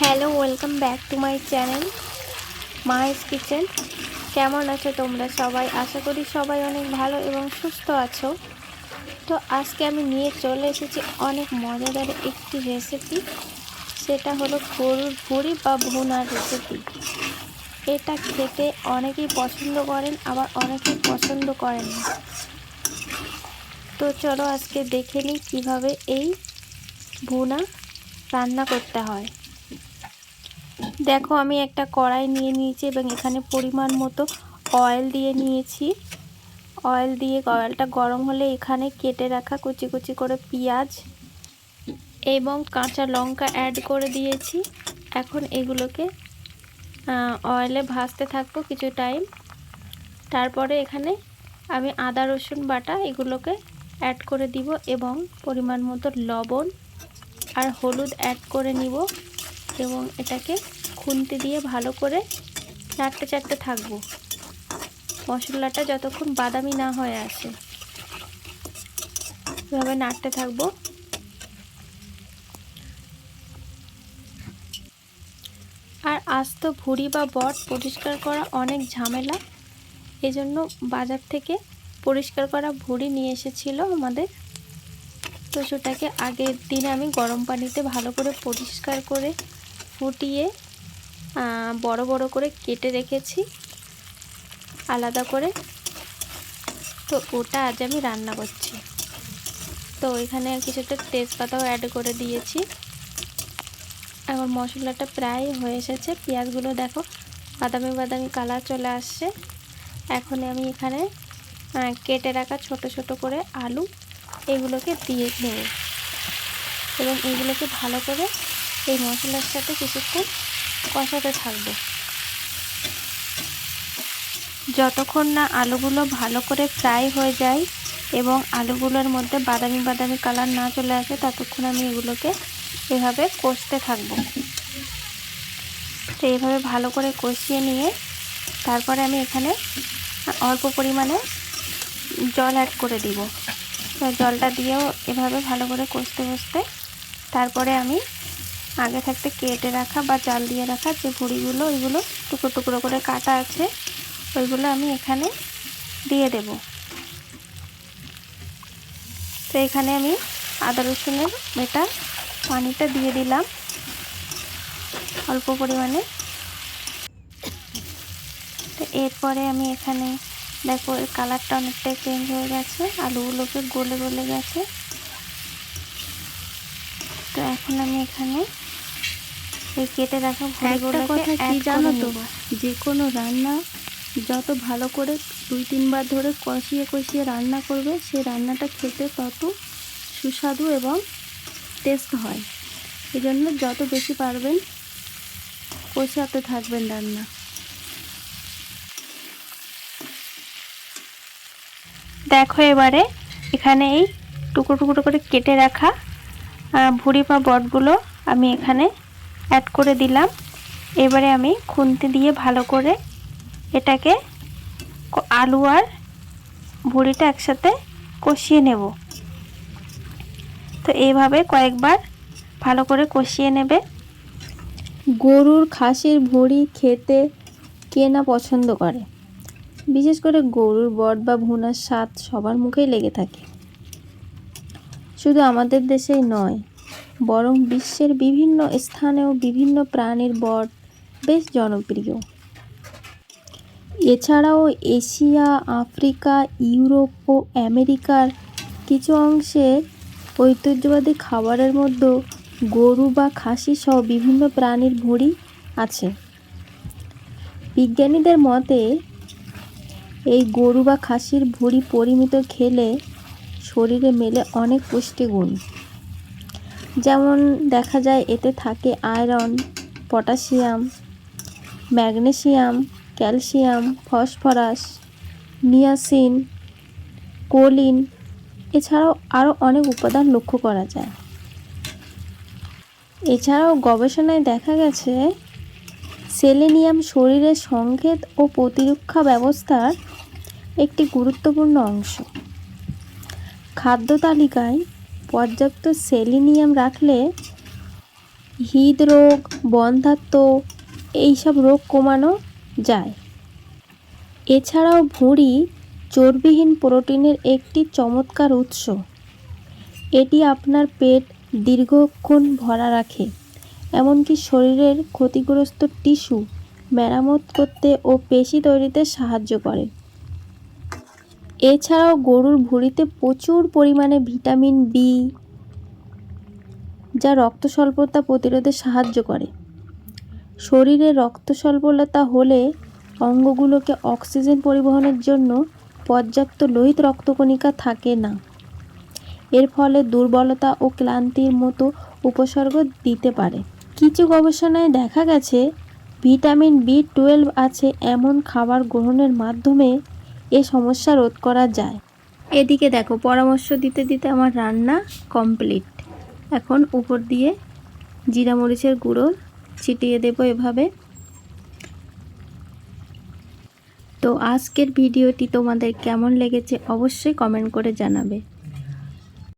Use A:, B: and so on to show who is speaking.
A: Hello, welcome back to my channel Mai's kitchen. কেমন আছো তোমরা সবাই? আশা করি সবাই অনেক ভালো এবং সুস্থ আছো। তো আজকে আমি নিয়ে চলে এসেছি অনেক মজাদার একটি রেসিপি। সেটা হলো গরুর ভুঁড়ি বা ভুনার রেসিপি। এটা খেতে অনেকেই পছন্দ করেন, আবার অনেকেই পছন্দ করেন না। তো চলো আজকে দেখে নিই কীভাবে এই ভুনা রান্না করতে হয়। দেখো, আমি একটা কড়াই নিয়ে নিয়েছি এবং এখানে পরিমাণ মতো অয়েল দিয়ে নিয়েছি। অয়েল দিয়ে অয়েলটা গরম হলে এখানে কেটে রাখা কুচি কুচি করে পেঁয়াজ এবং কাঁচা লঙ্কা অ্যাড করে দিয়েছি। এখন এগুলোকে অয়েলে ভাজতে থাকবো কিছু টাইম। তারপরে এখানে আমি আদা রসুন বাটা এগুলোকে অ্যাড করে দিব এবং পরিমাণ মতো লবণ আর হলুদ অ্যাড করে নিব এবং এটাকে খুন্তি দিয়ে ভালো করে নাড়তে চাড়তে থাকবো মশলাটা যতক্ষণ বাদামি না হয়ে আসে। এভাবে নাড়তে থাকবো। আর আস্ত ভুঁড়ি বা বট পরিষ্কার করা অনেক ঝামেলা, এজন্য বাজার থেকে পরিষ্কার করা ভুঁড়ি নিয়ে এসেছিল আমাদের। তো সেটাকে আগের দিনে আমি গরম পানিতে ভালো করে পরিষ্কার করে ফুটিয়ে বড় বড় করে কেটে রেখেছি আলাদা করে। তো ওটা আজ আমি রান্না করছি। তো এখানে কিছুটা তেজপাতাও অ্যাড করে দিয়েছি। এখন মশলাটা প্রায় হয়ে এসেছে। পেঁয়াজগুলো দেখো বাদামি বাদামি কালার চলে আসছে। এখন আমি এখানে কেটে রাখা ছোট ছোট করে আলু এগুলোকে দিয়ে নেব এবং এগুলোকে ভালো করে এই মশলার সাথে কিছুক্ষণ কষাতে থাকবো যতক্ষণ না আলুগুলো ভালো করে ফ্রাই হয়ে যায় এবং আলুগুলোর মধ্যে বাদামি বাদামি কালার না চলে আসে ততক্ষণ আমি এগুলোকে এভাবে কষতে থাকবো। তো এইভাবে ভালো করে কষিয়ে নিয়ে তারপরে আমি এখানে অল্প পরিমাণে জল অ্যাড করে দিব। তো জলটা দিয়েও এভাবে ভালো করে কষতে কষতে তারপরে আমি আগে থাকতে কেটে রাখা বা জাল দিয়ে রাখা যে ভুঁড়িগুলো ওইগুলো টুকরো টুকরো করে কাটা আছে ওইগুলো আমি এখানে দিয়ে দেব। তো এখানে আমি আদা রসুনের বাটা পানিটা দিয়ে দিলাম অল্প পরিমাণে। তো এরপরে আমি এখানে দেখো এর কালারটা অনেকটাই চেঞ্জ হয়ে গেছে, আলুগুলোকে গলে গলে গেছে। তো এখন আমি এখানে এই কেটে রাখা ভুঁড়িগুলোকে
B: কি জানো তো, যে কোনো রান্না যত ভালো করে 2-3 বার ধরে কষিয়ে কষিয়ে রান্না করবে সেই রান্নাটা খেতে তত সুস্বাদু এবং টেস্ট হয়। এই জন্য যত বেশি পারবেন কষাতে থাকবেন রান্না।
A: দেখো এবারে এখানে এই টুকরো টুকরো করে কেটে রাখা ভুঁড়ি বা বটগুলো আমি এখানে অ্যাড করে দিলাম। এবারে আমি খুন্তি দিয়ে ভালো করে এটাকে আলু আর ভুঁড়িটা একসাথে কষিয়ে নেব। তো এইভাবে কয়েকবার ভালো করে কষিয়ে নেবে।
B: গরুর খাসির ভুঁড়ি খেতে কে না পছন্দ করে, বিশেষ করে গরুর বট বা ভুনার স্বাদ সবার মুখেই লেগে থাকে। শুধু আমাদের দেশেই নয়, বরং বিশ্বের বিভিন্ন স্থানেও বিভিন্ন প্রাণীর বট বেশ জনপ্রিয়। এছাড়াও এশিয়া, আফ্রিকা, ইউরোপ ও আমেরিকার কিছু অংশের ঐতিহ্যবাহী খাবারের মধ্যে গরু বা খাসি সহ বিভিন্ন প্রাণীর ভুঁড়ি আছে। বিজ্ঞানীদের মতে এই গরু বা খাসির ভুঁড়ি পরিমিত খেলে শরীরে মেলে অনেক পুষ্টিগুণ। যেমন দেখা যায় এতে থাকে iron, potassium, magnesium, calcium, phosphorus, niacin, choline, এছাড়াও আরও অনেক উপাদান লক্ষ্য করা যায়। এছাড়াও গবেষণায় দেখা গেছে সেলেনিয়াম শরীরের সংকেত ও প্রতিরক্ষা ব্যবস্থার একটি গুরুত্বপূর্ণ অংশ। খাদ্য তালিকায় পর্যাপ্ত সেলেনিয়াম রাখলে হৃদরোগ, বন্ধ্যাত্ব এইসব রোগ কমানো যায়। এছাড়াও ভুঁড়ি চর্বিহীন প্রোটিনের একটি চমৎকার উৎস। এটি আপনার পেট দীর্ঘক্ষণ ভরা রাখে, এমনকি শরীরের ক্ষতিগ্রস্ত টিস্যু মেরামত করতে ও পেশি তৈরিতে সাহায্য করে। এছাড়াও গরুর ভুঁড়িতে প্রচুর পরিমাণে ভিটামিন বি, যা রক্ত স্বল্পতা প্রতিরোধে সাহায্য করে। শরীরে রক্ত স্বল্পতা হলে অঙ্গগুলোকে অক্সিজেন পরিবহনের জন্য পর্যাপ্ত লোহিত রক্তকণিকা থাকে না। এর ফলে দুর্বলতা ও ক্লান্তির মতো উপসর্গ দিতে পারে। কিছু গবেষণায় দেখা গেছে ভিটামিন বি12 আছে এমন খাবার গ্রহণের মাধ্যমে এ সমস্যা রোধ করা যায়। এদিকে দেখো, পরামর্শ দিতে দিতে আমার রান্না কমপ্লিট। এখন উপর দিয়ে জিরা মরিচের গুঁড়ো ছিটিয়ে দেবো এভাবে। তো আজকের ভিডিওটি তোমাদের কেমন লেগেছে অবশ্যই কমেন্ট করে জানাবে।